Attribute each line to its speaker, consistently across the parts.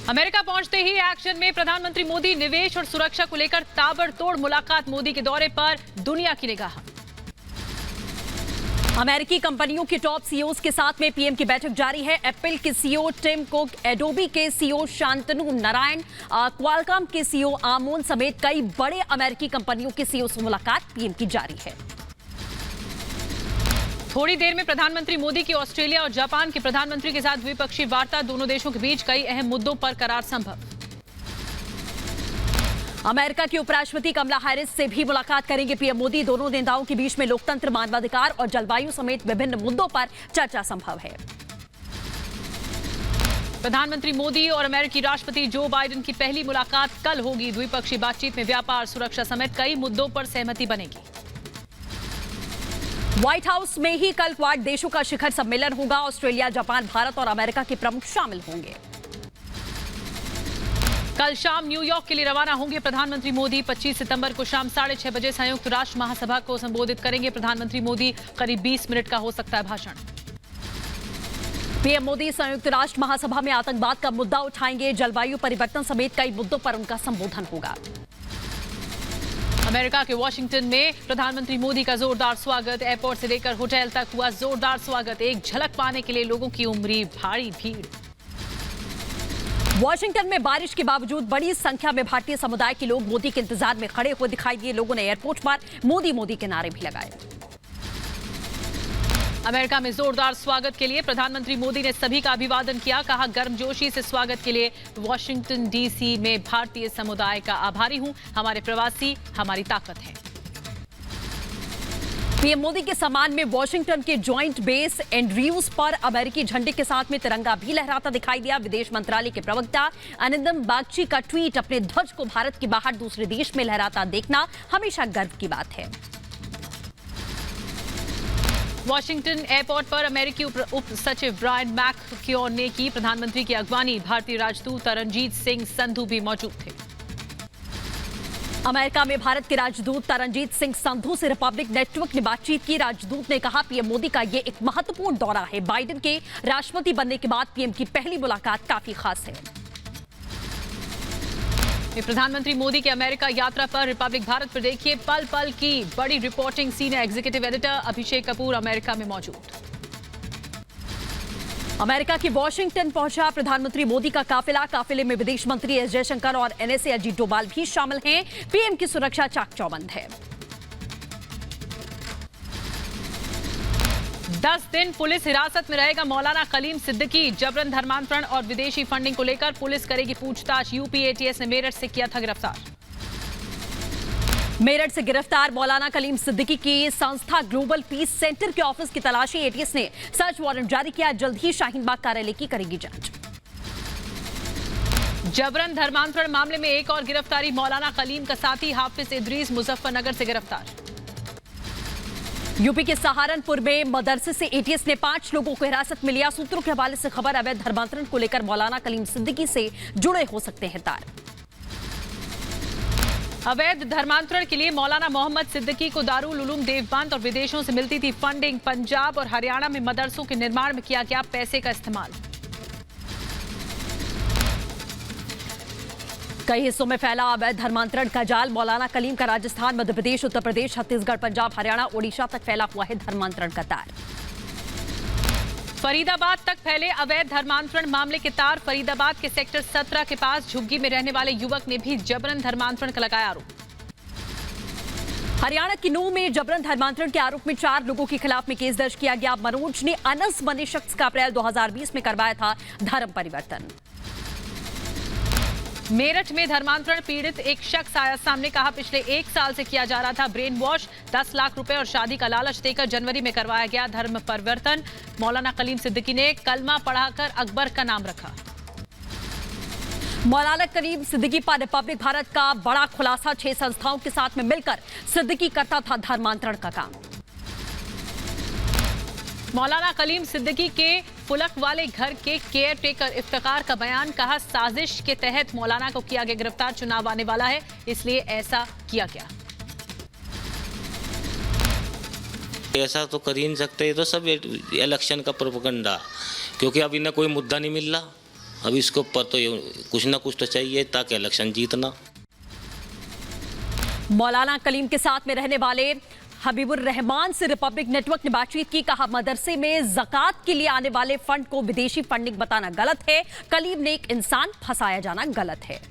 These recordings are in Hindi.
Speaker 1: अमेरिका पहुंचते ही एक्शन में प्रधानमंत्री मोदी। निवेश और सुरक्षा को लेकर ताबड़तोड़ मुलाकात। मोदी के दौरे पर दुनिया की निगाह।
Speaker 2: अमेरिकी कंपनियों के टॉप सीईओज के साथ में पीएम की बैठक जारी है। एप्पल के सीईओ टिम कुक, एडोबी के सीईओ शांतनु नारायण, क्वालकॉम के सीईओ आमोन समेत कई बड़े अमेरिकी कंपनियों के सीईओ से मुलाकात पीएम की जारी है।
Speaker 1: थोड़ी देर में प्रधानमंत्री मोदी की ऑस्ट्रेलिया और जापान के प्रधानमंत्री के साथ द्विपक्षीय वार्ता। दोनों देशों के बीच कई अहम मुद्दों पर करार संभव।
Speaker 2: अमेरिका की उपराष्ट्रपति कमला हैरिस से भी मुलाकात करेंगे पीएम मोदी। दोनों नेताओं के बीच में लोकतंत्र, मानवाधिकार और जलवायु समेत विभिन्न मुद्दों पर चर्चा संभव है।
Speaker 1: प्रधानमंत्री मोदी और अमेरिकी राष्ट्रपति जो बाइडेन की पहली मुलाकात कल होगी। द्विपक्षीय बातचीत में व्यापार, सुरक्षा समेत कई मुद्दों पर सहमति बनेगी।
Speaker 2: व्हाइट हाउस में ही कल क्वाड देशों का शिखर सम्मेलन होगा। ऑस्ट्रेलिया, जापान, भारत और अमेरिका के प्रमुख शामिल होंगे।
Speaker 1: कल शाम न्यूयॉर्क के लिए रवाना होंगे प्रधानमंत्री मोदी। 25 सितंबर को शाम 6:30 बजे संयुक्त राष्ट्र महासभा को संबोधित करेंगे प्रधानमंत्री मोदी। करीब 20 मिनट का हो सकता है भाषण।
Speaker 2: पीएम मोदी संयुक्त राष्ट्र महासभा में आतंकवाद का मुद्दा उठाएंगे। जलवायु परिवर्तन समेत कई मुद्दों पर उनका संबोधन होगा।
Speaker 1: अमेरिका के वॉशिंगटन में प्रधानमंत्री मोदी का जोरदार स्वागत। एयरपोर्ट से लेकर होटल तक हुआ जोरदार स्वागत। एक झलक पाने के लिए लोगों की उमड़ी भारी भीड़।
Speaker 2: वॉशिंगटन में बारिश के बावजूद बड़ी संख्या में भारतीय समुदाय के लोग मोदी के इंतजार में खड़े हुए दिखाई दिए। लोगों ने एयरपोर्ट पर मोदी मोदी के नारे भी लगाए।
Speaker 1: अमेरिका में जोरदार स्वागत के लिए प्रधानमंत्री मोदी ने सभी का अभिवादन किया। कहा, गर्मजोशी से स्वागत के लिए वॉशिंगटन डीसी में भारतीय समुदाय का आभारी हूं। हमारे प्रवासी हमारी ताकत है।
Speaker 2: पीएम मोदी के सम्मान में वॉशिंगटन के जॉइंट बेस एंड्रयूज पर अमेरिकी झंडे के साथ में तिरंगा भी लहराता दिखाई दिया। विदेश मंत्रालय के प्रवक्ता अनिंदम बागची का ट्वीट, अपने ध्वज को भारत के बाहर दूसरे देश में लहराता देखना हमेशा गर्व की बात है।
Speaker 1: वॉशिंगटन एयरपोर्ट पर अमेरिकी उप सचिव ब्रायन मैकक्योन ने की प्रधानमंत्री की अगवानी। भारतीय राजदूत तरनजीत सिंह संधू भी मौजूद थे।
Speaker 2: अमेरिका में भारत के राजदूत तरनजीत सिंह संधू से रिपब्लिक नेटवर्क ने बातचीत की। राजदूत ने कहा, पीएम मोदी का ये एक महत्वपूर्ण दौरा है। बाइडेन के राष्ट्रपति बनने के बाद पीएम की पहली मुलाकात काफी खास है।
Speaker 1: प्रधानमंत्री मोदी के अमेरिका यात्रा पर रिपब्लिक भारत पर देखिए पल पल की बड़ी reporting. Senior executive editor Abhishek Kapoor America में मौजूद।
Speaker 2: अमेरिका की वॉशिंगटन पहुंचा प्रधानमंत्री मोदी का काफिला। काफिले में विदेश मंत्री एस जयशंकर और एनएसए अजीत डोभाल भी शामिल हैं। पीएम की सुरक्षा चाक चौबंद है।
Speaker 1: 10 दिन पुलिस हिरासत में रहेगा मौलाना कलीम सिद्दीकी। जबरन धर्मांतरण और विदेशी फंडिंग को लेकर पुलिस करेगी पूछताछ। यूपी एटीएस ने मेरठ से किया था गिरफ्तार।
Speaker 2: मेरठ से गिरफ्तार मौलाना कलीम सिद्दीकी की संस्था ग्लोबल पीस सेंटर के ऑफिस की तलाशी। एटीएस ने सर्च वारंट जारी किया। जल्द ही शाहीनबाग कार्यालय की करेगी जांच।
Speaker 1: जबरन धर्मांतरण मामले में एक और गिरफ्तारी। मौलाना कलीम का साथी हाफिज इदरीस मुजफ्फरनगर से गिरफ्तार।
Speaker 2: यूपी के सहारनपुर में मदरसे से एटीएस ने 5 लोगों को हिरासत में लिया। सूत्रों के हवाले से खबर, अवैध धर्मांतरण को लेकर मौलाना कलीम सिद्दीकी से जुड़े हो सकते हैं तार।
Speaker 1: अवैध धर्मांतरण के लिए मौलाना मोहम्मद सिद्दीकी को दारुल उलूम देवबंद और विदेशों से मिलती थी फंडिंग। पंजाब और हरियाणा में मदरसों के निर्माण में किया गया पैसे का इस्तेमाल।
Speaker 2: कई हिस्सों में फैला अवैध धर्मांतरण का जाल। मौलाना कलीम का राजस्थान, मध्य प्रदेश, उत्तर प्रदेश, छत्तीसगढ़, पंजाब, हरियाणा, ओडिशा तक फैला हुआ है धर्मांतरण का तार।
Speaker 1: फरीदाबाद तक फैले अवैध धर्मांतरण मामले के तार। फरीदाबाद के सेक्टर 17 के पास झुग्गी में रहने वाले युवक ने भी जबरन धर्मांतरण का लगाया आरोप।
Speaker 2: हरियाणा की नूंह में जबरन धर्मांतरण के आरोप में 4 लोगों के खिलाफ में केस दर्ज किया गया। मनोज ने अनस बने शख्स का अप्रैल 2020 में करवाया था धर्म परिवर्तन।
Speaker 1: मेरठ में धर्मांतरण पीड़ित एक शख्स आया सामने। कहा, पिछले 1 साल से किया जा रहा था ब्रेन वॉश। 10 लाख रुपए और शादी का लालच देकर जनवरी में करवाया गया धर्म परिवर्तन। मौलाना कलीम सिद्दीकी ने कलमा पढ़ाकर अकबर का नाम रखा।
Speaker 2: मौलाना कलीम सिद्दीकी पर रिपब्लिक भारत का बड़ा खुलासा। 6 संस्थाओं के साथ में मिलकर सिद्दीकी करता था धर्मांतरण का काम।
Speaker 1: मौलाना कलीम सिद्दीकी के फुलक वाले घर के केयर टेकर इफ्तिकार का बयान। कहा, साजिश के तहत मौलाना को किया गया गिरफ्तार। चुनाव आने वाला है इसलिए ऐसा किया गया।
Speaker 3: ऐसा तो कर ही नहीं सकते। ये तो सब इलेक्शन का प्रोपेगेंडा, क्योंकि अब इन्हें कोई मुद्दा नहीं मिल रहा। अब इसके ऊपर तो कुछ ना कुछ तो चाहिए ताकि इलेक्शन जीतना।
Speaker 2: मौलाना कलीम के साथ में रहने वाले हबीबुर रहमान से रिपब्लिक नेटवर्क ने बातचीत की। कहा, मदरसे में ज़कात के लिए आने वाले फंड को विदेशी फंडिंग बताना गलत है। कलीम ने एक इंसान फंसाया जाना गलत है।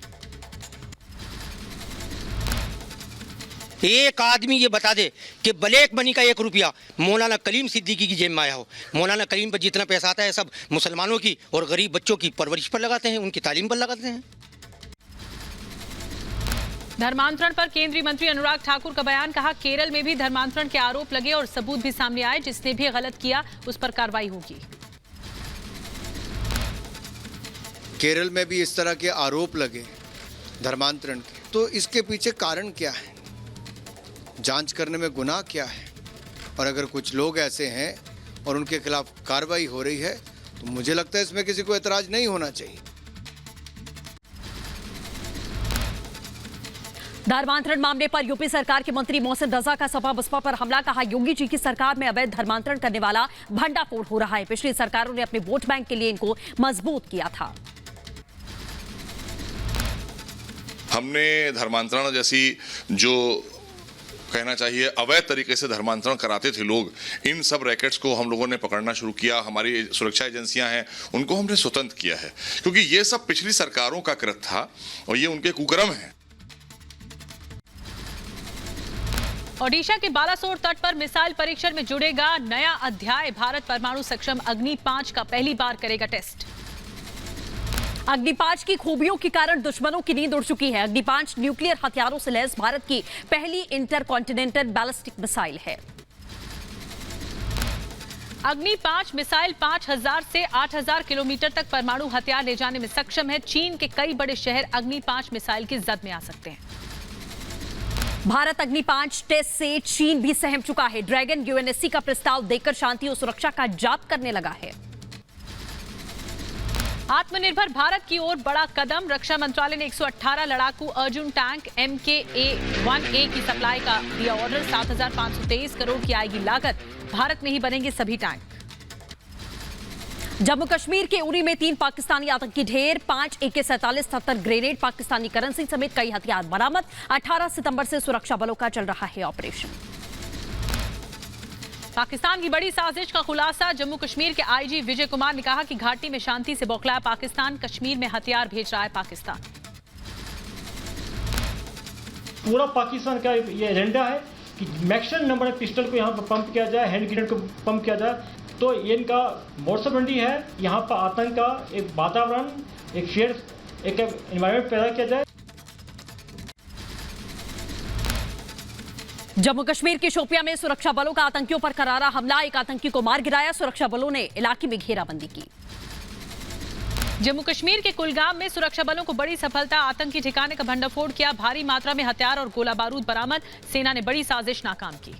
Speaker 4: एक आदमी ये बता दे कि ब्लैक मनी का 1 रुपया मौलाना कलीम सिद्दीकी की जेब में आया हो। मौलाना कलीम पर जितना पैसा आता है सब मुसलमानों की और गरीब बच्चों की परवरिश पर लगाते हैं, उनकी तालीम पर लगाते हैं।
Speaker 1: धर्मांतरण पर केंद्रीय मंत्री अनुराग ठाकुर का बयान। कहा, केरल में भी धर्मांतरण के आरोप लगे और सबूत भी सामने आए। जिसने भी गलत किया उस पर कार्रवाई होगी।
Speaker 5: केरल में भी इस तरह के आरोप लगे धर्मांतरण के, तो इसके पीछे कारण क्या है, जांच करने में गुनाह क्या है। और अगर कुछ लोग ऐसे हैं और उनके खिलाफ कार्रवाई हो रही है तो मुझे लगता है इसमें किसी को एतराज नहीं होना चाहिए।
Speaker 2: धर्मांतरण मामले पर यूपी सरकार के मंत्री मोहसिन रजा का सपा बसपा पर हमला। कहा, योगी जी की सरकार में अवैध धर्मांतरण करने वाला भंडाफोड़ हो रहा है। पिछली सरकारों ने अपने वोट बैंक के लिए इनको मजबूत किया था।
Speaker 6: हमने धर्मांतरण जैसी जो कहना चाहिए अवैध तरीके से धर्मांतरण कराते थे लोग, इन सब रैकेट्स को हम लोगों ने पकड़ना शुरू किया। हमारी सुरक्षा एजेंसियां हैं उनको हमने स्वतंत्र किया है, क्योंकि ये सब पिछली सरकारों का कृत्य था और ये उनके कुकर्म है।
Speaker 1: ओडिशा के बालासोर तट पर मिसाइल परीक्षण में जुड़ेगा नया अध्याय। भारत परमाणु सक्षम अग्नि 5 का पहली बार करेगा टेस्ट।
Speaker 2: अग्नि 5 की खूबियों के कारण दुश्मनों की नींद उड़ चुकी है। अग्नि 5 न्यूक्लियर हथियारों से लैस भारत की पहली इंटरकॉन्टिनेंटल बैलिस्टिक मिसाइल है।
Speaker 1: अग्नि 5 मिसाइल 5000 से 8000 किलोमीटर तक परमाणु हथियार ले जाने में सक्षम है। चीन के कई बड़े शहर अग्नि 5 मिसाइल की जद में आ सकते हैं।
Speaker 2: भारत अग्नि 5 टेस्ट से चीन भी सहम चुका है। ड्रैगन यूएनएससी का प्रस्ताव देकर शांति और सुरक्षा का जाप करने लगा है।
Speaker 1: आत्मनिर्भर भारत की ओर बड़ा कदम। रक्षा मंत्रालय ने 118 लड़ाकू अर्जुन टैंक MKA-1A की सप्लाई का दिया ऑर्डर। 7523 करोड़ की आएगी लागत। भारत में ही बनेंगे सभी टैंक। जम्मू कश्मीर के उरी में 3 पाकिस्तानी आतंकी ढेर, 5 AK-47 77 ग्रेनेड, पाकिस्तानी करेंसी समेत कई हथियार बरामद। 18 सितंबर से सुरक्षा बलों का चल रहा है ऑपरेशन। पाकिस्तान की बड़ी साजिश का खुलासा। जम्मू कश्मीर के IG विजय कुमार ने कहा कि घाटी में शांति से बौखलाया पाकिस्तान, कश्मीर में हथियार भेज रहा है पाकिस्तान।
Speaker 7: पूरा पाकिस्तान का ये एजेंडा है कि मैक्सिमम नंबर ऑफ पिस्टल को यहाँ पर पंप किया जाए, हैंड ग्रेनेड को पंप किया जाए। तो ये इनका मोर्चबंदी है। यहाँ पर आतंक का एक वातावरण, एक शेयर, एक एनवायरनमेंट पैदा किया जाए।
Speaker 2: जम्मू कश्मीर के शोपियां में सुरक्षा बलों का आतंकियों पर करारा हमला। एक आतंकी को मार गिराया। सुरक्षा बलों ने इलाके में घेराबंदी की।
Speaker 1: जम्मू कश्मीर के कुलगाम में सुरक्षा बलों को बड़ी सफलता। आतंकी ठिकाने का भंडाफोड़ किया। भारी मात्रा में हथियार और गोला बारूद बरामद। सेना ने बड़ी साजिश नाकाम की।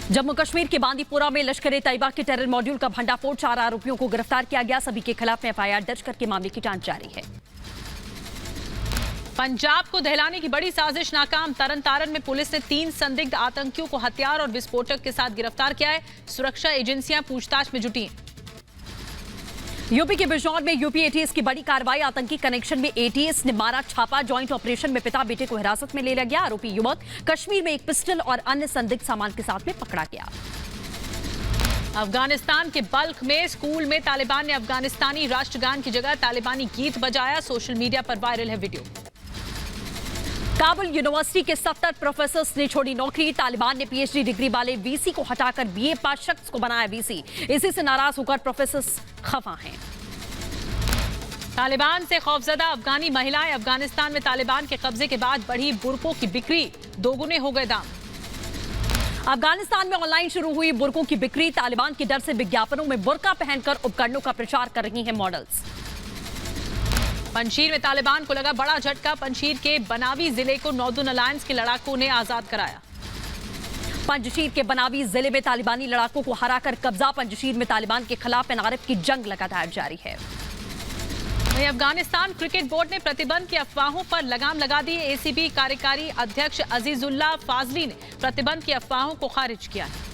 Speaker 2: जम्मू कश्मीर के बांदीपुरा में लश्कर-ए-तैयबा के टेरर मॉड्यूल का भंडाफोड़। 4 आरोपियों को गिरफ्तार किया गया। सभी के खिलाफ FIR दर्ज करके मामले की जांच जारी है।
Speaker 1: पंजाब को दहलाने की बड़ी साजिश नाकाम। तरन में पुलिस ने 3 संदिग्ध आतंकियों को हथियार और विस्फोटक के साथ गिरफ्तार किया है। सुरक्षा एजेंसियां पूछताछ में जुटी हैं।
Speaker 2: यूपी के बिजनौर में यूपी ATS की बड़ी कार्रवाई। आतंकी कनेक्शन में ATS ने मारा छापा। जॉइंट ऑपरेशन में पिता बेटे को हिरासत में ले लिया गया। आरोपी युवक कश्मीर में एक पिस्टल और अन्य संदिग्ध सामान के साथ में पकड़ा गया।
Speaker 1: अफगानिस्तान के बल्ख में स्कूल में तालिबान ने अफगानिस्तानी राष्ट्रगान की जगह तालिबानी गीत बजाया। सोशल मीडिया पर वायरल है वीडियो।
Speaker 2: काबुल यूनिवर्सिटी के 70 प्रोफेसर्स ने छोड़ी नौकरी। तालिबान ने PhD डिग्री वाले VC को हटाकर BA पास शख्स को बनाया VC। इसी से नाराज होकर प्रोफेसर्स खफा हैं।
Speaker 1: तालिबान से खौफजदा अफगानी महिलाएं। अफगानिस्तान में तालिबान के कब्जे के बाद बढ़ी बुरकों की बिक्री। दोगुने हो गए दाम।
Speaker 2: अफगानिस्तान में ऑनलाइन शुरू हुई बुरकों की बिक्री। तालिबान के डर से विज्ञापनों में बुरका पहनकर उपकरणों का प्रचार कर रही हैं मॉडल्स।
Speaker 1: पंजशीर में तालिबान को लगा बड़ा झटका। पंजशीर के बनावी जिले को नॉर्दर्न अलायंस के लड़ाकों ने आजाद कराया।
Speaker 2: पंजशीर के बनावी जिले में तालिबानी लड़ाकों को हराकर कब्जा। पंजशीर में तालिबान के खिलाफ NRF की जंग लगातार जारी है।
Speaker 1: वहीं अफगानिस्तान क्रिकेट बोर्ड ने प्रतिबंध की अफवाहों पर लगाम लगा दी। ACB कार्यकारी अध्यक्ष अजीजुल्लाह फाजली ने प्रतिबंध की अफवाहों को खारिज किया है।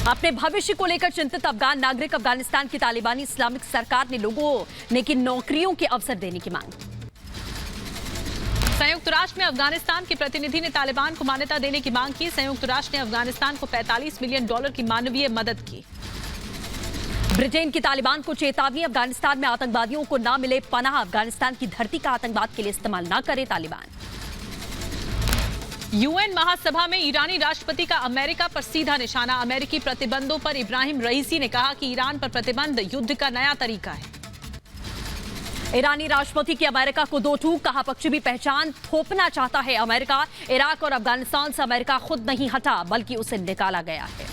Speaker 2: अपने भविष्य को लेकर चिंतित अफगान नागरिक अफगानिस्तान की तालिबानी इस्लामिक सरकार ने लोगों ने की नौकरियों के अवसर देने की मांग।
Speaker 1: संयुक्त राष्ट्र में अफगानिस्तान के प्रतिनिधि ने तालिबान को मान्यता देने की मांग की। संयुक्त राष्ट्र ने अफगानिस्तान को $45 मिलियन की मानवीय मदद की।
Speaker 2: ब्रिटेन की तालिबान को चेतावनी, अफगानिस्तान में आतंकवादियों को न मिले पनाह, अफगानिस्तान की धरती का आतंकवाद के लिए इस्तेमाल न करे तालिबान।
Speaker 1: यूएन महासभा में ईरानी राष्ट्रपति का अमेरिका पर सीधा निशाना, अमेरिकी प्रतिबंधों पर इब्राहिम रईसी ने कहा कि ईरान पर प्रतिबंध युद्ध का नया तरीका है।
Speaker 2: ईरानी राष्ट्रपति की अमेरिका को दो टूक, कहा पश्चिमी पहचान थोपना चाहता है अमेरिका। इराक और अफगानिस्तान से अमेरिका खुद नहीं हटा बल्कि उसे निकाला गया है।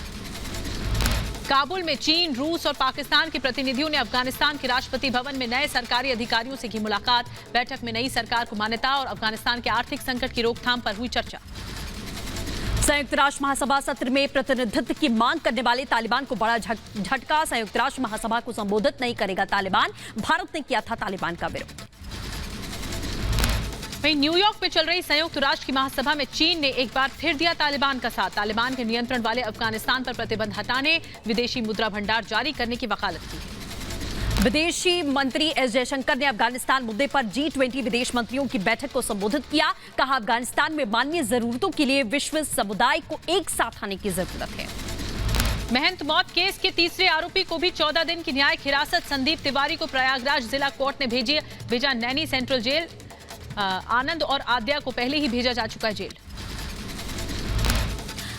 Speaker 1: काबुल में चीन, रूस और पाकिस्तान के प्रतिनिधियों ने अफगानिस्तान के राष्ट्रपति भवन में नए सरकारी अधिकारियों से की मुलाकात। बैठक में नई सरकार को मान्यता और अफगानिस्तान के आर्थिक संकट की रोकथाम पर हुई चर्चा।
Speaker 2: संयुक्त राष्ट्र महासभा सत्र में प्रतिनिधित्व की मांग करने वाले तालिबान को बड़ा झटका, संयुक्त राष्ट्र महासभा को संबोधित नहीं करेगा तालिबान, भारत ने किया था तालिबान का विरोध।
Speaker 1: वहीं न्यूयॉर्क में चल रही संयुक्त राष्ट्र की महासभा में चीन ने एक बार फिर दिया तालिबान का साथ। तालिबान के नियंत्रण वाले अफगानिस्तान पर प्रतिबंध हटाने, विदेशी मुद्रा भंडार जारी करने की वकालत की है।
Speaker 2: विदेशी मंत्री एस जयशंकर ने अफगानिस्तान मुद्दे पर G20 विदेश मंत्रियों की बैठक को संबोधित किया, कहा अफगानिस्तान में मानवीय जरूरतों के लिए विश्व समुदाय को एक साथ आने की जरूरत है।
Speaker 1: महंत मौत केस के तीसरे आरोपी को भी 14 दिन की न्यायिक हिरासत, संदीप तिवारी को प्रयागराज जिला कोर्ट ने भेजा नैनी सेंट्रल जेल। आनंद और आद्या को पहले ही भेजा जा चुका है जेल।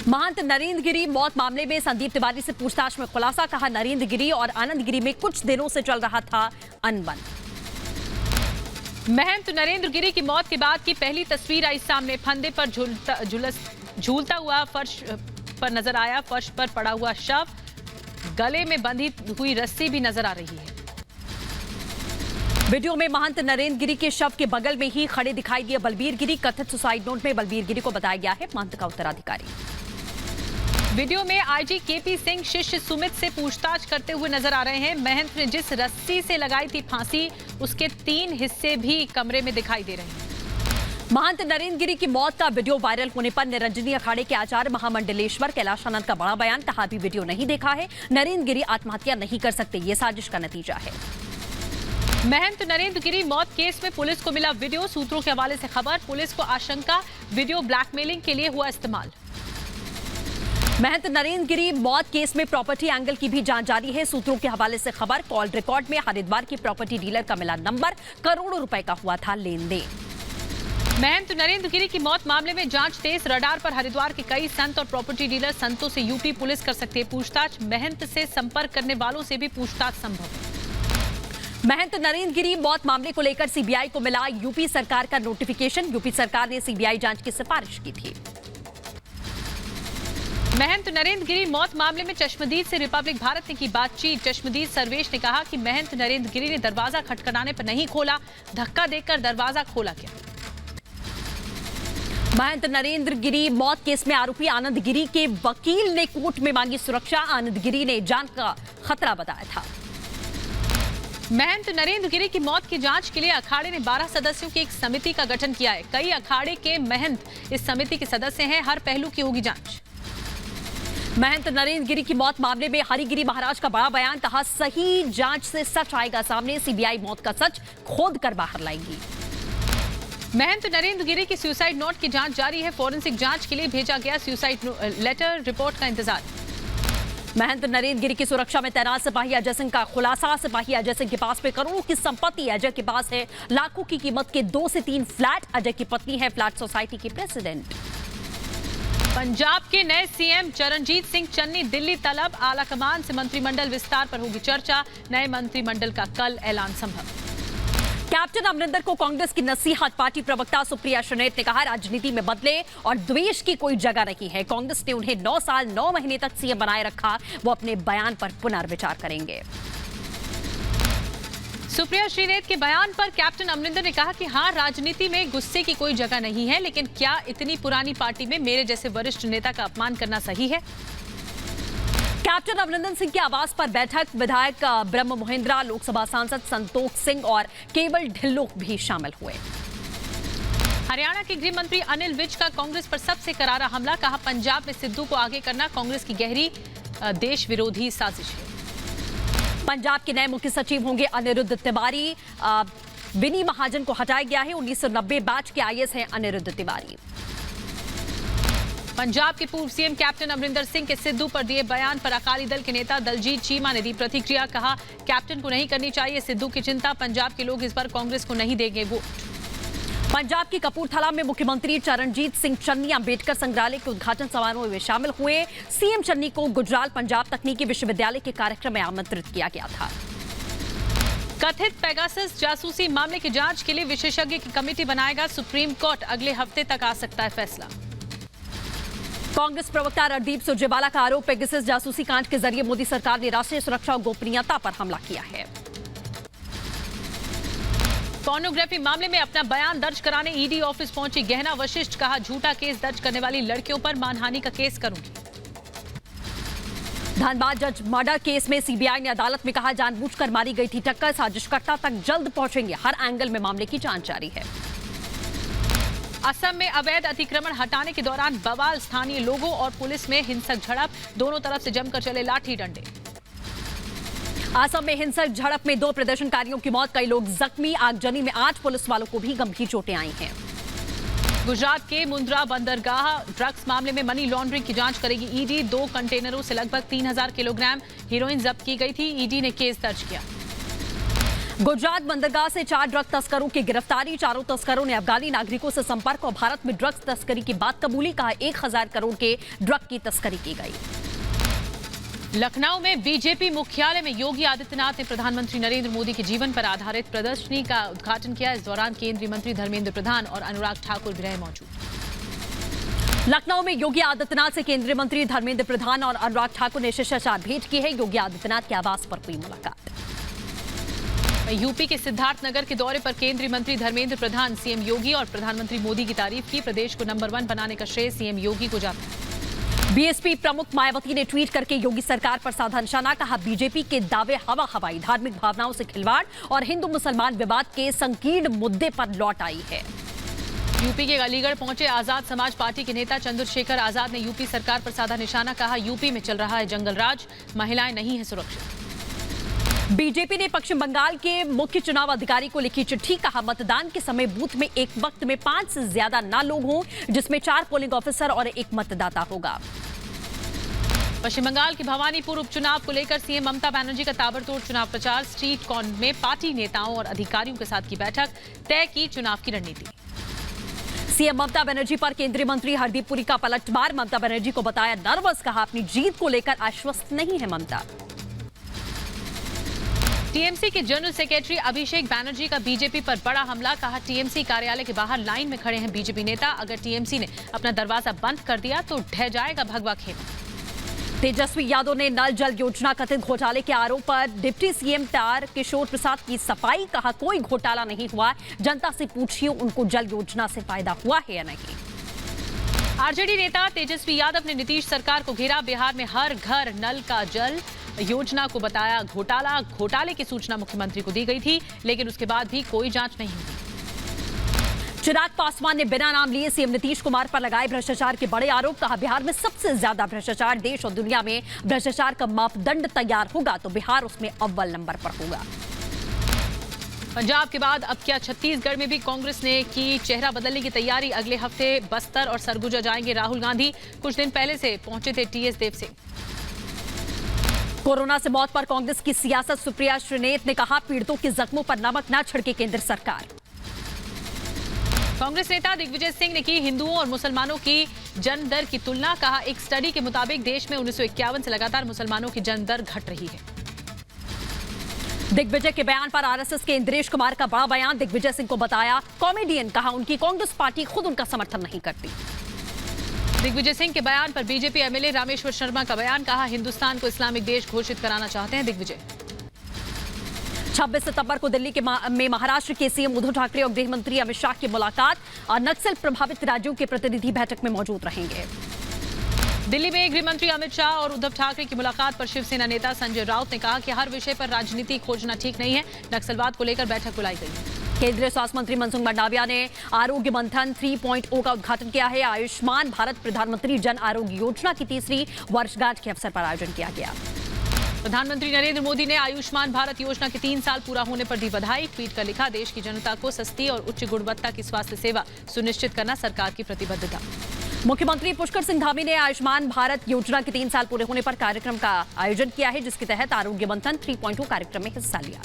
Speaker 2: महंत नरेंद्र गिरी मौत मामले में संदीप तिवारी से पूछताछ में खुलासा, कहा नरेंद्र गिरी और आनंद गिरी में कुछ दिनों से चल रहा था अनबन।
Speaker 1: महंत नरेंद्र गिरी की मौत के बाद की पहली तस्वीर आई सामने। फंदे पर झूलता हुआ फर्श पर नजर आया, फर्श पर पड़ा हुआ शव, गले में बंधी हुई रस्सी भी नजर आ रही है।
Speaker 2: वीडियो में महंत नरेंद्र गिरी के शव के बगल में ही खड़े दिखाई दिए बलबीर गिरी। कथित सुसाइड नोट में बलबीर गिरी को बताया गया है महंत का उत्तराधिकारी।
Speaker 1: वीडियो में आईजी केपी सिंह शिष्य सुमित से पूछताछ करते हुए नजर आ रहे हैं। महंत ने जिस रस्सी से लगाई थी फांसी, उसके 3 हिस्से भी कमरे में दिखाई दे रहे हैं।
Speaker 2: महंत नरेंद्र गिरी की मौत का वीडियो वायरल होने पर निरंजनी अखाड़े के आचार्य महामंडलेश्वर कैलाश आनंद का बड़ा बयान, कहा अभी वीडियो नहीं देखा है, नरेंद्र गिरी आत्महत्या नहीं कर सकते, ये साजिश का नतीजा है।
Speaker 1: महंत नरेंद्र गिरी मौत केस में पुलिस को मिला वीडियो, सूत्रों के हवाले से खबर, पुलिस को आशंका वीडियो ब्लैकमेलिंग के लिए हुआ इस्तेमाल।
Speaker 2: महंत नरेंद्र गिरी मौत केस में प्रॉपर्टी एंगल की भी जांच जारी है, सूत्रों के हवाले से खबर, कॉल रिकॉर्ड में हरिद्वार की प्रॉपर्टी डीलर का मिला नंबर, करोड़ों रुपए का हुआ था लेन देन।
Speaker 1: महंत नरेंद्र गिरी की मौत मामले में जांच तेज, रडार पर हरिद्वार के कई संत और प्रॉपर्टी डीलर, संतों से यूपी पुलिस कर सकती है पूछताछ, महंत से संपर्क करने वालों से भी पूछताछ संभव है।
Speaker 2: महंत नरेंद्र गिरी मौत मामले को लेकर सीबीआई को मिला यूपी सरकार का नोटिफिकेशन, यूपी सरकार ने सीबीआई जांच की सिफारिश की थी।
Speaker 1: महंत नरेंद्र गिरी मौत मामले में चश्मदीद से रिपब्लिक भारत ने की बातचीत। चश्मदीद सर्वेश ने कहा कि महंत नरेंद्र गिरी ने दरवाजा खटखटाने पर नहीं खोला, धक्का देकर दरवाजा खोला गया।
Speaker 2: महंत नरेंद्र गिरी मौत केस में आरोपी आनंद गिरी के वकील ने कोर्ट में मांगी सुरक्षा, आनंद गिरी ने जान का खतरा बताया था।
Speaker 1: महंत नरेंद्र गिरी की मौत की जांच के लिए अखाड़े ने 12 सदस्यों की एक समिति का गठन किया है। कई अखाड़े के महंत इस समिति के सदस्य हैं, हर पहलू की होगी जांच।
Speaker 2: महंत नरेंद्र गिरी की मौत मामले में हरिगिरी महाराज का बड़ा बयान, कहा सही जांच से सच आएगा सामने, सीबीआई मौत का सच खोद कर बाहर लाएगी।
Speaker 1: महंत नरेंद्र गिरी की सुसाइड नोट की जांच जारी है, फोरेंसिक जांच के लिए भेजा गया सुसाइड लेटर, रिपोर्ट का इंतजार।
Speaker 2: महंत नरेंद्र गिरी की सुरक्षा में तैनात सिपाही अजय सिंह का खुलासा, सिपाही अजय सिंह के पास में करोड़ों की संपत्ति, अजय के पास है लाखों की कीमत के 2 से 3 फ्लैट, अजय की पत्नी है फ्लैट सोसाइटी की प्रेसिडेंट।
Speaker 1: पंजाब के नए सीएम चरणजीत सिंह चन्नी दिल्ली तलब, आलाकमान से मंत्रिमंडल विस्तार पर होगी चर्चा, नए मंत्रिमंडल का कल ऐलान संभव।
Speaker 2: कैप्टन अमरिंदर को कांग्रेस की नसीहत, पार्टी प्रवक्ता सुप्रिया श्रीनेत ने कहा राजनीति में बदले और द्वेष की कोई जगह नहीं है, कांग्रेस ने उन्हें 9 साल 9 महीने तक सीएम बनाए रखा, वो अपने बयान पर पुनर्विचार करेंगे।
Speaker 1: सुप्रिया श्रीनेत के बयान पर कैप्टन अमरिंदर ने कहा कि हां, राजनीति में गुस्से की कोई जगह नहीं है, लेकिन क्या इतनी पुरानी पार्टी में मेरे जैसे वरिष्ठ नेता का अपमान करना सही है?
Speaker 2: कैप्टन अमरिंदर सिंह के आवास पर बैठक, विधायक ब्रह्म मोहिंद्रा, लोकसभा सांसद संतोष सिंह और केवल ढिल्लों भी शामिल हुए।
Speaker 1: हरियाणा के गृह मंत्री अनिल विज का कांग्रेस पर सबसे करारा हमला, कहा पंजाब में सिद्धू को आगे करना कांग्रेस की गहरी देश विरोधी साजिश है।
Speaker 2: पंजाब के नए मुख्य सचिव होंगे अनिरुद्ध तिवारी। विनी महाजन को हटाया गया है। 1990 बैच के आईएएस हैं अनिरुद्ध तिवारी।
Speaker 1: पंजाब के पूर्व सीएम कैप्टन अमरिंदर सिंह के सिद्धू पर दिए बयान पर अकाली दल के नेता दलजीत चीमा ने दी प्रतिक्रिया। कहा, कैप्टन को नहीं करनी चाहिए सिद्धू की चिंता, पंजाब के लोग इस बार कांग्रेस को नहीं देंगे वोट।
Speaker 2: पंजाब की कपूरथला में मुख्यमंत्री चरणजीत सिंह चन्नी अंबेडकर संग्रहालय के उद्घाटन समारोह में शामिल हुए। सीएम चन्नी को गुजराल पंजाब तकनीकी विश्वविद्यालय के कार्यक्रम में आमंत्रित किया गया था।
Speaker 1: कथित पेगासस जासूसी मामले की जांच के लिए विशेषज्ञ की कमेटी बनाएगा सुप्रीम कोर्ट, अगले हफ्ते तक आ सकता है फैसला।
Speaker 2: कांग्रेस प्रवक्ता रणदीप सुरजेवाला का आरोप, पेगासस जासूसी कांड के जरिए मोदी सरकार ने राष्ट्रीय सुरक्षा और गोपनीयता पर हमला किया है।
Speaker 1: पोर्नोग्राफी मामले में अपना बयान दर्ज कराने ईडी ऑफिस पहुंची गहना वशिष्ठ। कहा, झूठा केस दर्ज करने वाली लड़कियों पर मानहानि का केस करूंगी।
Speaker 2: धनबाद जज मर्डर केस में सीबीआई ने अदालत में कहा, जानबूझकर मारी गई थी टक्कर, साजिशकर्ता तक जल्द पहुंचेंगे, हर एंगल में मामले की जांच जारी है।
Speaker 1: असम में अवैध अतिक्रमण हटाने के दौरान बवाल, स्थानीय लोगों और पुलिस में हिंसक झड़प, दोनों तरफ से जमकर चले लाठी डंडे।
Speaker 2: असम में हिंसक झड़प में 2 प्रदर्शनकारियों की मौत, कई लोग जख्मी। आगजनी में 8 पुलिस वालों को भी गंभीर चोटें आई हैं।
Speaker 1: गुजरात के मुंद्रा बंदरगाह ड्रग्स मामले में मनी लॉन्ड्रिंग की जांच करेगी ईडी। 2 कंटेनरों से लगभग 3000 किलोग्राम हीरोइन जब्त की गई थी, ईडी ने केस दर्ज किया।
Speaker 2: गुजरात बंदरगाह से 4 ड्रग तस्करों की गिरफ्तारी। चारों तस्करों ने अफगानी नागरिकों से संपर्क और भारत में ड्रग्स तस्करी की बात कबूली। कहा, 1000 करोड़ के ड्रग की तस्करी की गई।
Speaker 1: लखनऊ में बीजेपी मुख्यालय में योगी आदित्यनाथ ने प्रधानमंत्री नरेंद्र मोदी के जीवन पर आधारित प्रदर्शनी का उद्घाटन किया। इस दौरान केंद्रीय मंत्री धर्मेंद्र प्रधान और अनुराग ठाकुर भी रहे मौजूद।
Speaker 2: लखनऊ में योगी आदित्यनाथ से केंद्रीय मंत्री धर्मेंद्र प्रधान और अनुराग ठाकुर ने शिष्टाचार भेंट की है। योगी आदित्यनाथ के आवास पर हुई मुलाकात।
Speaker 1: यूपी के सिद्धार्थनगर के दौरे पर केंद्रीय मंत्री धर्मेंद्र प्रधान, सीएम योगी और प्रधानमंत्री मोदी की तारीफ की। प्रदेश को नंबर 1 बनाने का श्रेय सीएम योगी को जाता है।
Speaker 2: बीएसपी प्रमुख मायावती ने ट्वीट करके योगी सरकार पर साधा निशाना। कहा, बीजेपी के दावे हवा हवाई, धार्मिक भावनाओं से खिलवाड़ और हिंदू मुसलमान विवाद के संकीर्ण मुद्दे पर लौट आई है।
Speaker 1: यूपी के अलीगढ़ पहुंचे आजाद समाज पार्टी के नेता चंद्रशेखर आजाद ने यूपी सरकार पर साधा निशाना। कहा, यूपी में चल रहा है जंगल राज, महिलाएं नहीं है सुरक्षित।
Speaker 2: बीजेपी ने पश्चिम बंगाल के मुख्य चुनाव अधिकारी को लिखी चिट्ठी। कहा, मतदान के समय बूथ में एक वक्त में 5 से ज्यादा ना लोग हों, जिसमें 4 पोलिंग ऑफिसर और 1 मतदाता होगा।
Speaker 1: पश्चिम बंगाल के भवानीपुर उपचुनाव को लेकर सीएम ममता बनर्जी का ताबड़तोड़ चुनाव प्रचार। स्ट्रीट कॉर्नर में पार्टी नेताओं और अधिकारियों के साथ की बैठक, तय की चुनाव की रणनीति।
Speaker 2: सीएम ममता बनर्जी पर केंद्रीय मंत्री हरदीप पुरी का पलटवार। ममता बनर्जी को बताया नर्वस। कहा, अपनी जीत को लेकर आश्वस्त नहीं है ममता।
Speaker 1: टीएमसी के जनरल सेक्रेटरी अभिषेक बैनर्जी का बीजेपी पर बड़ा हमला। कहा, टीएमसी कार्यालय के बाहर लाइन में खड़े हैं बीजेपी नेता, अगर टीएमसी ने अपना दरवाजा बंद कर दिया तो ढह जाएगा भगवा खेमा।
Speaker 2: तेजस्वी यादव ने नल जल योजना कथित घोटाले के आरोप पर डिप्टी सीएम तार किशोर प्रसाद की सफाई। कहा, कोई घोटाला नहीं हुआ, जनता से पूछिए उनको जल योजना से फायदा हुआ है या नहीं। आरजेडी नेता तेजस्वी यादव ने नीतीश सरकार को घेरा। बिहार में हर घर नल का जल योजना को बताया घोटाला। घोटाले की सूचना मुख्यमंत्री को दी गई थी, लेकिन उसके बाद भी कोई जांच नहीं हुई। चिराग पासवान ने बिना नाम लिए सीएम नीतीश कुमार पर लगाए भ्रष्टाचार के बड़े आरोप। कहा, बिहार में सबसे ज्यादा भ्रष्टाचार, देश और दुनिया में भ्रष्टाचार का मापदंड तैयार होगा तो बिहार उसमें अव्वल नंबर पर होगा। पंजाब के बाद अब क्या छत्तीसगढ़ में भी कांग्रेस ने की चेहरा बदलने की तैयारी। अगले हफ्ते बस्तर और सरगुजा जाएंगे राहुल गांधी। कुछ दिन पहले से पहुंचे थे टीएस देव सिंह। कोरोना से मौत पर कांग्रेस की सियासत। सुप्रिया श्रीनेत ने कहा, पीड़ितों के जख्मों पर नमक न छिड़के केंद्र सरकार। कांग्रेस नेता दिग्विजय सिंह ने की हिंदुओं और मुसलमानों की जन्म दर की तुलना। कहा, एक स्टडी के मुताबिक देश में 1951 से लगातार मुसलमानों की जन्म दर घट रही है। दिग्विजय के बयान पर आरएसएस के इंद्रेश कुमार का बड़ा बयान। दिग्विजय सिंह को बताया कॉमेडियन। कहा, उनकी कांग्रेस पार्टी खुद उनका समर्थन नहीं करती। दिग्विजय सिंह के बयान पर बीजेपी एमएलए रामेश्वर शर्मा का बयान। कहा, हिंदुस्तान को इस्लामिक देश घोषित कराना चाहते हैं दिग्विजय। 26 सितंबर को दिल्ली में महाराष्ट्र के सीएम उद्धव ठाकरे और गृह मंत्री अमित शाह की मुलाकात और नक्सल प्रभावित राज्यों के प्रतिनिधि बैठक में मौजूद रहेंगे। दिल्ली में गृह मंत्री अमित शाह और उद्धव ठाकरे की मुलाकात पर शिवसेना नेता संजय राउत ने कहा कि हर विषय पर राजनीति खोजना ठीक नहीं है। नक्सलवाद को लेकर बैठक बुलाई गई है। केंद्रीय स्वास्थ्य मंत्री मनसुख मंडाविया ने आरोग्य मंथन 3.0 का उद्घाटन किया है। आयुष्मान भारत प्रधानमंत्री जन आरोग्य योजना की तीसरी वर्षगांठ के अवसर पर आयोजन किया गया।
Speaker 1: प्रधानमंत्री नरेंद्र मोदी ने आयुष्मान भारत योजना के 3 साल पूरा होने पर दी बधाई। ट्वीट कर लिखा, देश की जनता को सस्ती और उच्च गुणवत्ता की स्वास्थ्य सेवा सुनिश्चित करना सरकार की प्रतिबद्धता।
Speaker 2: मुख्यमंत्री पुष्कर सिंह धामी ने आयुष्मान भारत योजना के 3 साल पूरे होने पर कार्यक्रम का आयोजन किया है, जिसके तहत आरोग्य मंथन 3.0 कार्यक्रम में हिस्सा लिया।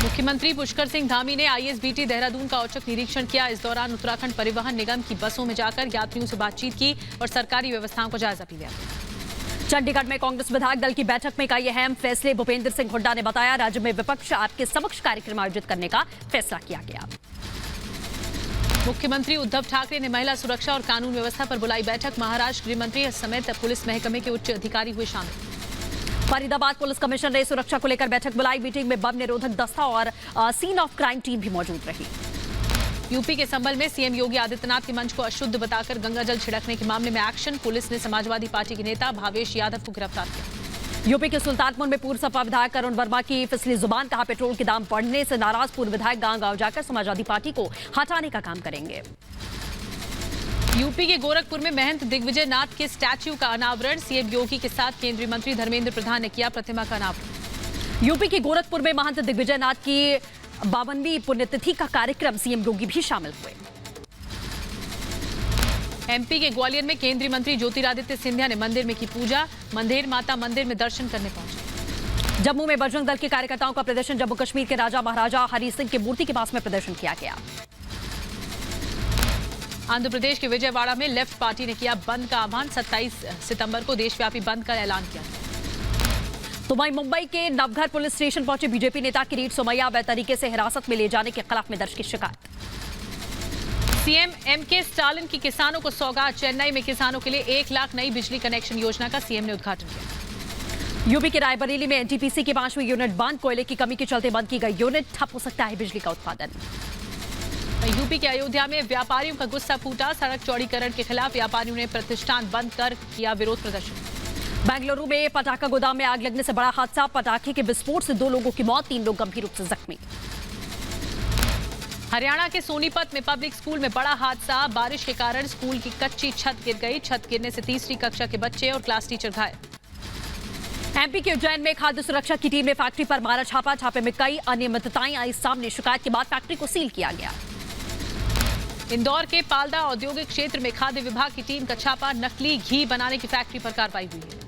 Speaker 1: मुख्यमंत्री पुष्कर सिंह धामी ने आईएसबीटी देहरादून का औचक निरीक्षण किया। इस दौरान उत्तराखंड परिवहन निगम की बसों में जाकर यात्रियों से बातचीत की और सरकारी व्यवस्थाओं का जायजा भी लिया।
Speaker 2: चंडीगढ़ में कांग्रेस विधायक दल की बैठक में कई अहम फैसले। भूपेंद्र सिंह हुड्डा ने बताया, राज्य में विपक्ष आपके समक्ष कार्यक्रम आयोजित करने का फैसला किया गया।
Speaker 1: मुख्यमंत्री उद्धव ठाकरे ने महिला सुरक्षा और कानून व्यवस्था पर बुलाई बैठक। महाराष्ट्र गृह मंत्री समेत पुलिस महकमे के उच्च अधिकारी हुए शामिल।
Speaker 2: फरीदाबाद पुलिस कमिश्नर ने सुरक्षा को लेकर बैठक बुलाई। मीटिंग में बम निरोधक दस्ता और सीन ऑफ क्राइम टीम भी मौजूद रही।
Speaker 1: यूपी के संभल में सीएम योगी आदित्यनाथ के मंच को अशुद्ध बताकर गंगाजल छिड़कने के मामले में एक्शन। पुलिस ने समाजवादी पार्टी के नेता भावेश यादव को गिरफ्तार किया।
Speaker 2: यूपी के सुल्तानपुर में पूर्व सपा विधायक अरुण वर्मा की फिसली जुबान। कहा, पेट्रोल के दाम बढ़ने से नाराज पूर्व विधायक गांव-गांव जाकर समाजवादी पार्टी को हटाने का काम करेंगे।
Speaker 1: यूपी के गोरखपुर में महंत दिग्विजय नाथ के स्टैच्यू का अनावरण। सीएम योगी के साथ केंद्रीय मंत्री धर्मेंद्र प्रधान ने किया प्रतिमा का अनावरण।
Speaker 2: यूपी के गोरखपुर में महंत दिग्विजय नाथ की 52वीं पुण्यतिथि का कार्यक्रम, सीएम योगी भी शामिल हुए।
Speaker 1: एमपी के ग्वालियर में केंद्रीय मंत्री ज्योतिरादित्य सिंधिया ने मंदिर में की पूजा। मंदिर माता मंदिर में दर्शन करने पहुंचे।
Speaker 2: जम्मू में बजरंग दल के कार्यकर्ताओं का प्रदर्शन। जम्मू कश्मीर के राजा महाराजा हरि सिंह की मूर्ति के पास में प्रदर्शन किया गया।
Speaker 1: आंध्र प्रदेश के विजयवाड़ा में लेफ्ट पार्टी ने किया बंद का आह्वान। 27 सितंबर को देशव्यापी बंद का ऐलान किया।
Speaker 2: तो वहीं मुंबई के नवघर पुलिस स्टेशन पहुंचे बीजेपी नेता किरीट सोमैया। अवैध तरीके से हिरासत में ले जाने के खिलाफ में दर्ज की शिकायत।
Speaker 1: सीएम एमके स्टालिन की किसानों को सौगात। चेन्नई में किसानों के लिए 1 लाख नई बिजली कनेक्शन योजना का सीएम ने उद्घाटन किया।
Speaker 2: यूपी के रायबरेली में एनटीपीसी की 5वीं यूनिट बंद। कोयले की कमी के चलते बंद की गई यूनिट। ठप हो सकता है बिजली का उत्पादन।
Speaker 1: यूपी के अयोध्या में व्यापारियों का गुस्सा फूटा। सड़क चौड़ीकरण के खिलाफ व्यापारियों ने प्रतिष्ठान बंद कर किया विरोध प्रदर्शन।
Speaker 2: बेंगलुरु में पटाखा गोदाम में आग लगने से बड़ा हादसा। पटाखे के विस्फोट से 2 लोगों की मौत, 3 लोग गंभीर रूप से जख्मी।
Speaker 1: हरियाणा के सोनीपत में पब्लिक स्कूल में बड़ा हादसा। बारिश के कारण स्कूल की कच्ची छत गिर गई। छत गिरने से तीसरी कक्षा के बच्चे और क्लास टीचर घायल।
Speaker 2: एमपी के उज्जैन में खाद्य सुरक्षा की टीम ने फैक्ट्री पर मारा छापा। छापे में कई अनियमितताएं आई सामने। शिकायत के बाद फैक्ट्री को सील किया गया।
Speaker 1: इंदौर के पालदा औद्योगिक क्षेत्र में खाद्य विभाग की टीम का छापा। नकली घी बनाने की फैक्ट्री पर कार्रवाई हुई है।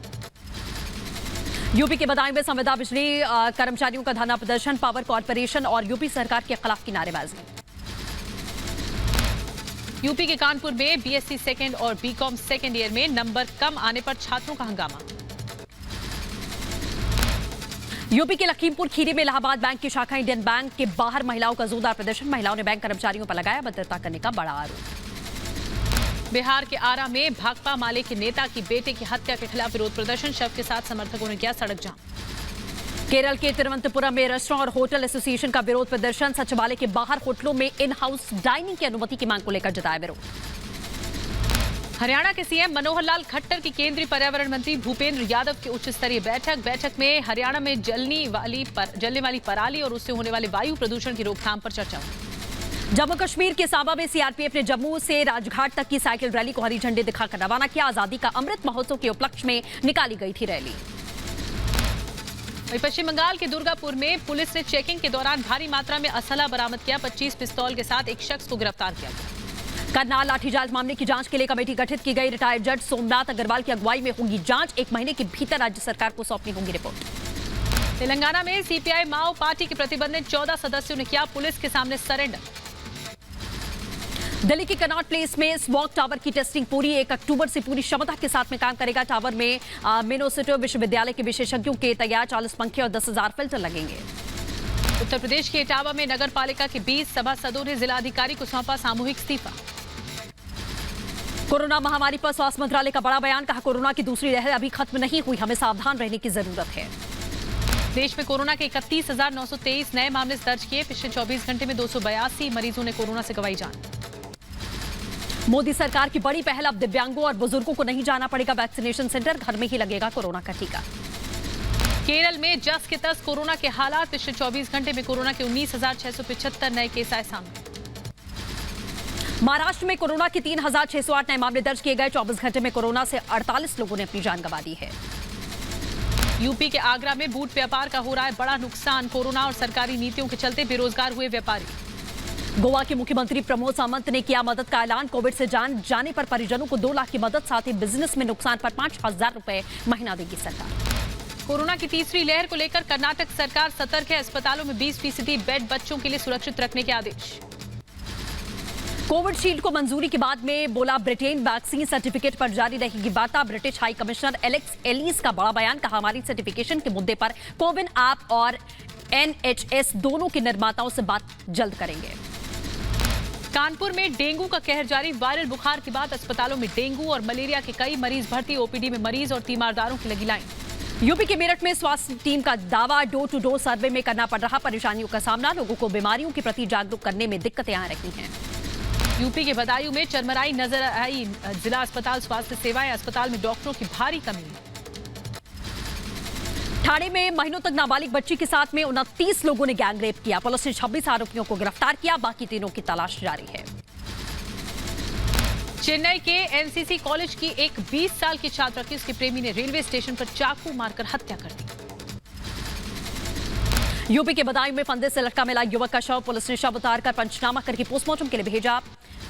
Speaker 2: यूपी के बदायूं में संविदा बिजली कर्मचारियों का धरना प्रदर्शन। पावर कॉर्पोरेशन और यूपी सरकार के खिलाफ की नारेबाजी।
Speaker 1: यूपी के कानपुर में बीएससी सेकेंड और बीकॉम सेकेंड ईयर में नंबर कम आने पर छात्रों का हंगामा।
Speaker 2: यूपी के लखीमपुर खीरी में इलाहाबाद बैंक की शाखा इंडियन बैंक के बाहर महिलाओं का जोरदार प्रदर्शन। महिलाओं ने बैंक कर्मचारियों पर लगाया अभद्रता करने का बड़ा आरोप।
Speaker 1: बिहार के आरा में भाकपा माले के नेता की बेटे की हत्या के खिलाफ विरोध प्रदर्शन। शव के साथ समर्थकों ने किया सड़क जाम।
Speaker 2: केरल के तिरुवनंतपुरम में रेस्टोरेंट और होटल एसोसिएशन का विरोध प्रदर्शन। सचिवालय के बाहर होटलों में इन हाउस डाइनिंग की अनुमति की मांग को लेकर जताया विरोध।
Speaker 1: हरियाणा के सीएम मनोहर लाल खट्टर की केंद्रीय पर्यावरण मंत्री भूपेंद्र यादव की उच्च स्तरीय बैठक में हरियाणा में जलने वाली पराली और उससे होने वाले वायु प्रदूषण की रोकथाम पर चर्चा हुई।
Speaker 2: जम्मू कश्मीर के साबा में सीआरपीएफ ने जम्मू से राजघाट तक की साइकिल रैली को हरी झंडी दिखाकर रवाना किया। आजादी का अमृत महोत्सव के उपलक्ष्य में निकाली गई थी रैली।
Speaker 1: पश्चिम बंगाल के दुर्गापुर में पुलिस ने चेकिंग के दौरान भारी मात्रा में असला बरामद किया। 25 पिस्तौल के साथ एक शख्स को गिरफ्तार किया गया।
Speaker 2: करनाल लाठीचार्ज मामले की जांच के लिए कमेटी गठित की गई। रिटायर्ड जज सोमनाथ अग्रवाल की अगुवाई में होगी जांच। 1 महीने के भीतर राज्य सरकार को सौंपनी होगी रिपोर्ट।
Speaker 1: तेलंगाना में सीपीआई माओ पार्टी के प्रतिबंधित 14 सदस्यों ने किया पुलिस के सामने सरेंडर।
Speaker 2: दिल्ली के कनॉट प्लेस में स्मॉग टावर की टेस्टिंग पूरी। 1 अक्टूबर से पूरी क्षमता के साथ में काम करेगा। टावर में मिनेसोटा विश्वविद्यालय के विशेषज्ञों के तैयार 40 पंखे और 10,000 फिल्टर लगेंगे।
Speaker 1: उत्तर प्रदेश के इटावा में नगर पालिका के 20 सभासदों ने जिलाधिकारी को सौंपा सामूहिक इस्तीफा।
Speaker 2: कोरोना महामारी पर स्वास्थ्य मंत्रालय का बड़ा बयान। कहा, कोरोना की दूसरी लहर अभी खत्म नहीं हुई, हमें सावधान रहने की जरूरत है।
Speaker 1: देश में कोरोना के 31,923 नए मामले दर्ज किए। पिछले 24 घंटे में 282 मरीजों ने कोरोना से गंवाई जान।
Speaker 2: मोदी सरकार की बड़ी पहल, अब दिव्यांगों और बुजुर्गों को नहीं जाना पड़ेगा वैक्सीनेशन सेंटर, घर में ही लगेगा कोरोना का टीका।
Speaker 1: केरल में जस के तस कोरोना के हालात। पिछले 24 घंटे में कोरोना के 19,675 नए केस आए सामने।
Speaker 2: महाराष्ट्र में कोरोना के 3,608 नए मामले दर्ज किए गए। 24 घंटे में कोरोना से 48 लोगों ने अपनी जान गंवा दी है।
Speaker 1: यूपी के आगरा में बूट व्यापार का हो रहा है बड़ा नुकसान। कोरोना और सरकारी नीतियों के चलते बेरोजगार हुए व्यापारी।
Speaker 2: गोवा के मुख्यमंत्री प्रमोद सावंत ने किया मदद का ऐलान। कोविड से जान जाने पर परिजनों को 2 लाख की मदद, साथ ही बिजनेस में नुकसान पर 5,000 रुपए महीना देगी सरकार।
Speaker 1: कोरोना की तीसरी लहर को लेकर कर्नाटक सरकार सतर्क है। अस्पतालों में 20% बेड बच्चों के लिए सुरक्षित रखने के आदेश।
Speaker 2: कोविशील्ड को मंजूरी के बाद में बोला ब्रिटेन, वैक्सीन सर्टिफिकेट पर जारी रहेगी वार्ता। British high commissioner Alex Ellis का बड़ा बयान, कहा हमारी सर्टिफिकेशन के मुद्दे पर कोविन ऐप और NHS दोनों के निर्माताओं से बात जल्द करेंगे।
Speaker 1: कानपुर में डेंगू का कहर जारी। वायरल बुखार के बाद अस्पतालों में डेंगू और मलेरिया के कई मरीज भर्ती। OPD में मरीज और तीमारदारों की लगी लाइन।
Speaker 2: यूपी के मेरठ में स्वास्थ्य टीम का दावा, डोर टू डोर सर्वे में करना पड़ रहा परेशानियों का सामना। लोगों को बीमारियों के प्रति जागरूक करने में दिक्कतें आ रही हैं।
Speaker 1: यूपी के बदायूं में चरमराई नजर आई। जिला अस्पताल स्वास्थ्य सेवाएं, अस्पताल में डॉक्टरों की भारी कमी।
Speaker 2: ठाणे में महीनों तक नाबालिग बच्ची के साथ में 29 लोगों ने गैंगरेप किया। पुलिस ने 26 आरोपियों को गिरफ्तार किया। बाकी तीनों की तलाश जारी है।
Speaker 1: चेन्नई के NCC कॉलेज की एक 20 साल की छात्रा की उसके प्रेमी ने रेलवे स्टेशन पर चाकू मारकर हत्या कर दी।
Speaker 2: यूपी के बदायूं में फंदे से लटका मिला युवक का शव। पुलिस ने शव उतारकर पंचनामा करके पोस्टमार्टम के लिए भेजा।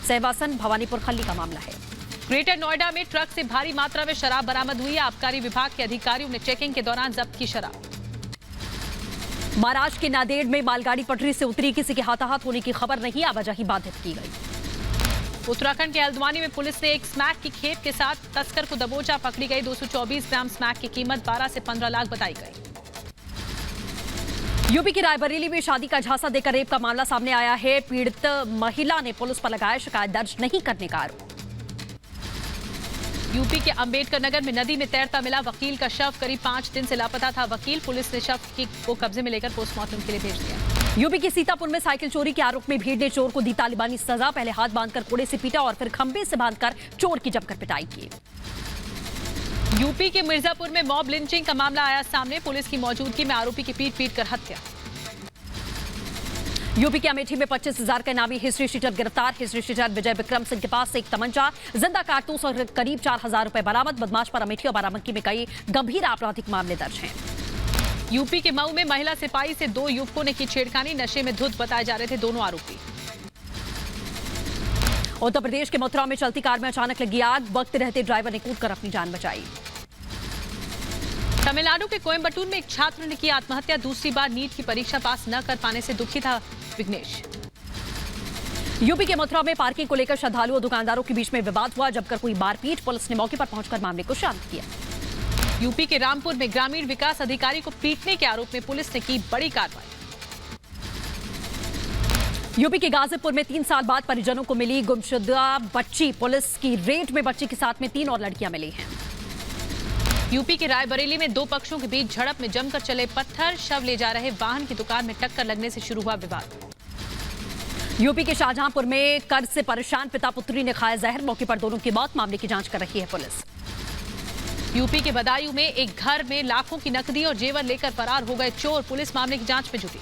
Speaker 2: सहवासन भवानीपुर खल्ली का मामला है।
Speaker 1: ग्रेटर नोएडा में ट्रक से भारी मात्रा में शराब बरामद हुई। आबकारी विभाग के अधिकारियों ने चेकिंग के दौरान जब्त की शराब।
Speaker 2: महाराष्ट्र के नांदेड़ में मालगाड़ी पटरी से उतरी, किसी के हाथाहाथ होने की खबर नहीं, आवाजाही बाधित की गई।
Speaker 1: उत्तराखंड के हल्द्वानी में पुलिस ने एक स्मैक की खेप के साथ तस्कर को दबोचा। पकड़ी गई 224 ग्राम स्मैक की कीमत 12 से 15 लाख बताई गई।
Speaker 2: यूपी की रायबरेली में शादी का झांसा देकर रेप का मामला सामने आया है। पीड़ित महिला ने पुलिस पर लगाया शिकायत दर्ज नहीं करने का आरोप।
Speaker 1: यूपी के अंबेडकर नगर में नदी में तैरता मिला वकील का शव। करीब 5 दिन से लापता था वकील। पुलिस ने शव को कब्जे में लेकर पोस्टमार्टम के लिए भेज दिया।
Speaker 2: यूपी के सीतापुर में साइकिल चोरी के आरोप में भीड़ ने चोर को दी तालिबानी सजा। पहले हाथ बांधकर कोड़े से पीटा और फिर खंबे से बांधकर चोर की जमकर पिटाई की।
Speaker 1: यूपी के मिर्जापुर में मॉब लिंचिंग का मामला आया सामने। पुलिस की मौजूदगी में आरोपी की पीट कर हत्या।
Speaker 2: यूपी के अमेठी में 25,000 का इनामी हिस्ट्री शीटर गिरफ्तार। हिस्ट्री शीटर विजय विक्रम सिंह के पास से एक तमंचा, जिंदा कारतूस और करीब 4,000 रुपए बरामद। बदमाश पर अमेठी और बाराबंकी में कई गंभीर आपराधिक मामले दर्ज हैं।
Speaker 1: यूपी के मऊ में महिला सिपाही से 2 युवकों ने की छेड़खानी। नशे में धुत बताए जा रहे थे दोनों आरोपी।
Speaker 2: उत्तर प्रदेश के मथुरा में चलती कार में अचानक लगी आग। वक्त रहते ड्राइवर ने कूदकर अपनी जान बचाई।
Speaker 1: तमिलनाडु के कोयम्बटूर में एक छात्र ने की आत्महत्या। दूसरी बार नीट की परीक्षा पास न कर पाने से दुखी था विघ्नेश।
Speaker 2: यूपी के मथुरा में पार्किंग को लेकर श्रद्धालुओं और दुकानदारों के बीच में विवाद हुआ। जबकर कोई मारपीट, पुलिस ने मौके पर पहुंचकर मामले को शांत किया।
Speaker 1: यूपी के रामपुर में ग्रामीण विकास अधिकारी को पीटने के आरोप में पुलिस ने की बड़ी कार्रवाई।
Speaker 2: यूपी के गाजीपुर में 3 साल बाद परिजनों को मिली गुमशुदा बच्ची। पुलिस की रेड में बच्ची के साथ में 3 और लड़कियां मिली हैं।
Speaker 1: यूपी के रायबरेली में 2 पक्षों के बीच झड़प में जमकर चले पत्थर। शव ले जा रहे वाहन की दुकान में टक्कर लगने से शुरू हुआ विवाद।
Speaker 2: यूपी के शाहजहांपुर में कर्ज से परेशान पिता पुत्री ने खाया जहर। मौके पर दोनों की मौत। मामले की जांच कर रही है पुलिस।
Speaker 1: यूपी के बदायूं में एक घर में लाखों की नकदी और जेवर लेकर फरार हो गए चोर। पुलिस मामले की जांच में जुटी।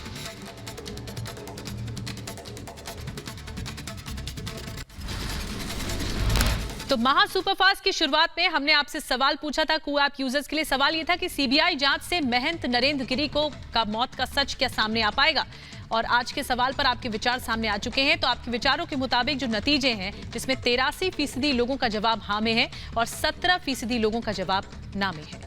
Speaker 1: तो महा सुपरफास्ट की शुरुआत में हमने आपसे सवाल पूछा था कू ऐप यूजर्स के लिए। सवाल यह था कि सीबीआई जांच से महंत नरेंद्र गिरी का मौत का सच क्या सामने आ पाएगा। और आज के सवाल पर आपके विचार सामने आ चुके हैं। तो आपके विचारों के मुताबिक जो नतीजे हैं, जिसमें 83% लोगों का जवाब हाँ में है और 17% लोगों का जवाब ना में है।